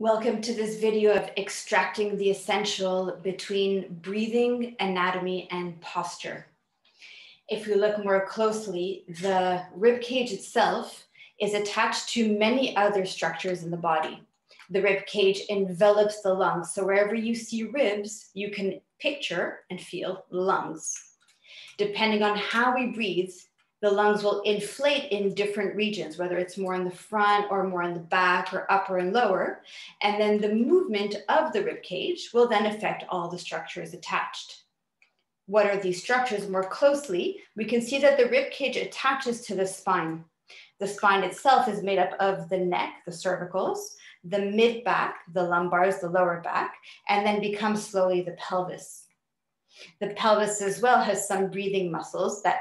Welcome to this video of extracting the essential between breathing, anatomy, and posture. If we look more closely, the rib cage itself is attached to many other structures in the body. The rib cage envelops the lungs, so wherever you see ribs, you can picture and feel lungs. Depending on how we breathe, the lungs will inflate in different regions, whether it's more in the front or more in the back or upper and lower. And then the movement of the rib cage will then affect all the structures attached. What are these structures more closely? We can see that the rib cage attaches to the spine. The spine itself is made up of the neck, the cervicals, the mid-back, the lumbars, the lower back, and then becomes slowly the pelvis. The pelvis as well has some breathing muscles that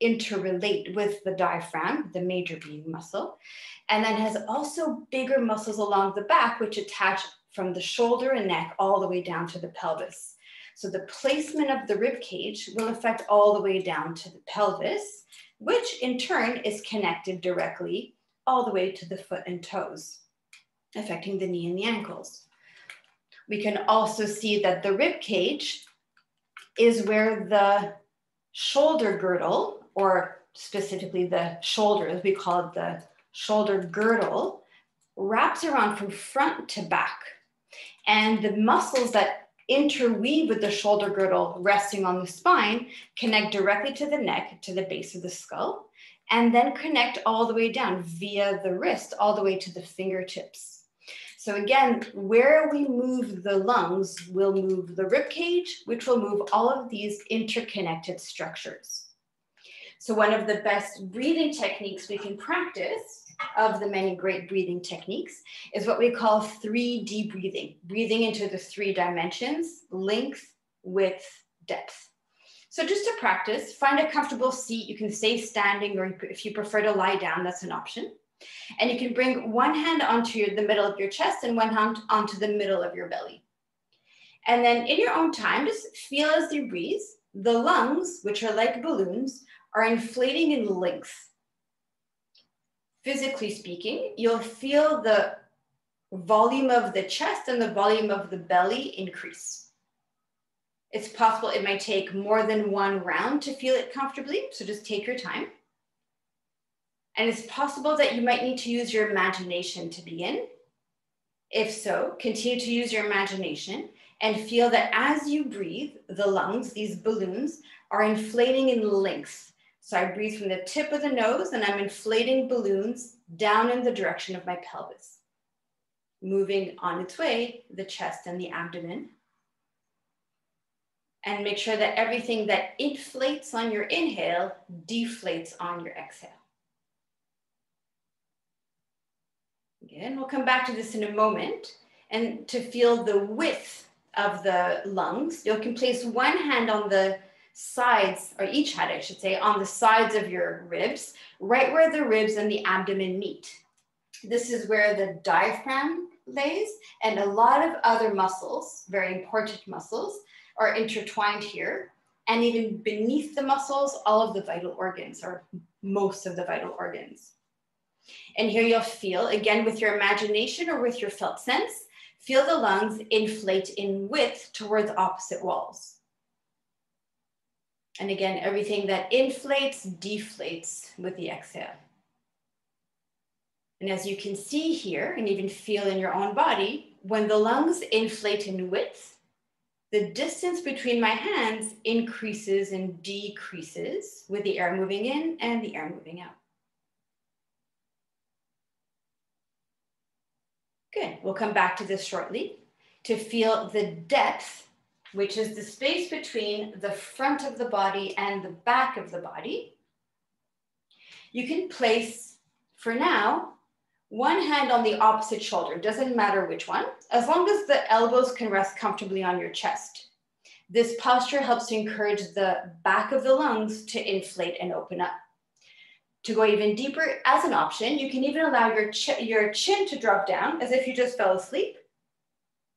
interrelate with the diaphragm, the major breathing muscle, and then has also bigger muscles along the back, which attach from the shoulder and neck all the way down to the pelvis. So the placement of the rib cage will affect all the way down to the pelvis, which in turn is connected directly all the way to the foot and toes, affecting the knee and the ankles. We can also see that the rib cage is where the shoulder girdle, or specifically the shoulder, as we call it, the shoulder girdle, wraps around from front to back. And the muscles that interweave with the shoulder girdle resting on the spine connect directly to the neck, to the base of the skull, and then connect all the way down via the wrist, all the way to the fingertips. So again, where we move the lungs will move the rib cage, which will move all of these interconnected structures. So one of the best breathing techniques we can practice, of the many great breathing techniques, is what we call 3D breathing, breathing into the 3 dimensions: length, width, depth. So just to practice, find a comfortable seat. You can stay standing, or if you prefer to lie down, that's an option. And you can bring one hand onto the middle of your chest and one hand onto the middle of your belly. And then in your own time, just feel as you breathe, the lungs, which are like balloons, are inflating in length. Physically speaking, you'll feel the volume of the chest and the volume of the belly increase. It's possible it might take more than one round to feel it comfortably, so just take your time. And it's possible that you might need to use your imagination to begin. If so, continue to use your imagination and feel that as you breathe, the lungs, these balloons, are inflating in length. So I breathe from the tip of the nose and I'm inflating balloons down in the direction of my pelvis, moving on its way, the chest and the abdomen. And make sure that everything that inflates on your inhale deflates on your exhale. Again, we'll come back to this in a moment. And to feel the width of the lungs, you can place one hand on the sides, or each hand, I should say, on the sides of your ribs, right where the ribs and the abdomen meet. This is where the diaphragm lays, and a lot of other muscles, very important muscles, are intertwined here. And even beneath the muscles, all of the vital organs, or most of the vital organs. And here you'll feel, again, with your imagination or with your felt sense, feel the lungs inflate in width towards opposite walls. And again, everything that inflates, deflates with the exhale. And as you can see here, and even feel in your own body, when the lungs inflate in width, the distance between my hands increases and decreases with the air moving in and the air moving out. Good, we'll come back to this shortly. To feel the depth, which is the space between the front of the body and the back of the body, you can place, for now, one hand on the opposite shoulder. Doesn't matter which one, as long as the elbows can rest comfortably on your chest. This posture helps to encourage the back of the lungs to inflate and open up. To go even deeper, as an option, you can even allow your chin to drop down as if you just fell asleep.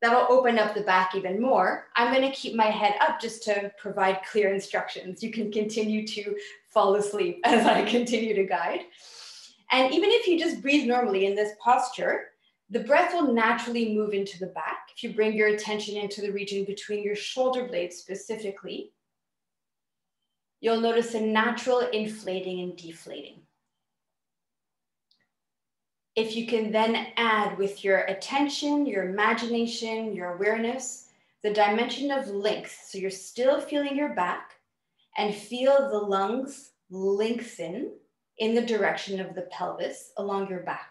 That'll open up the back even more. I'm going to keep my head up just to provide clear instructions. You can continue to fall asleep as I continue to guide. And even if you just breathe normally in this posture, The breath will naturally move into the back. If you bring your attention into the region between your shoulder blades specifically, you'll notice a natural inflating and deflating. If you can then add with your attention, your imagination, your awareness, the dimension of length. So you're still feeling your back and feel the lungs lengthen in the direction of the pelvis along your back.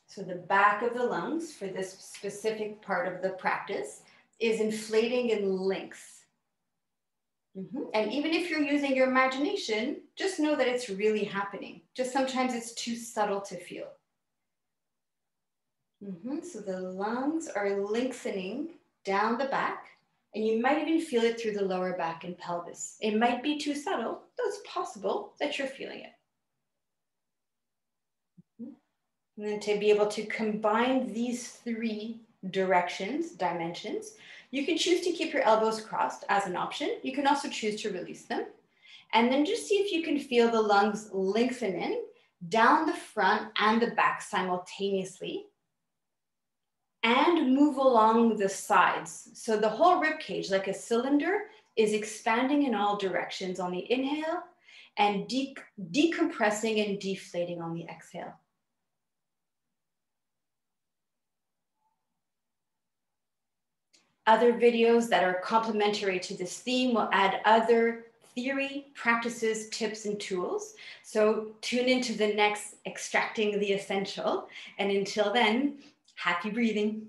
So the back of the lungs for this specific part of the practice is inflating in length. And even if you're using your imagination, just know that it's really happening. Just sometimes it's too subtle to feel. So the lungs are lengthening down the back, and you might even feel it through the lower back and pelvis. It might be too subtle, though it's possible that you're feeling it. And then to be able to combine these three dimensions, you can choose to keep your elbows crossed as an option. You can also choose to release them. And then just see if you can feel the lungs lengthening down the front and the back simultaneously and move along the sides. So the whole rib cage, like a cylinder, is expanding in all directions on the inhale and decompressing and deflating on the exhale. Other videos that are complementary to this theme will add other theory, practices, tips, and tools. So tune into the next Extracting the Essential. And until then, happy breathing.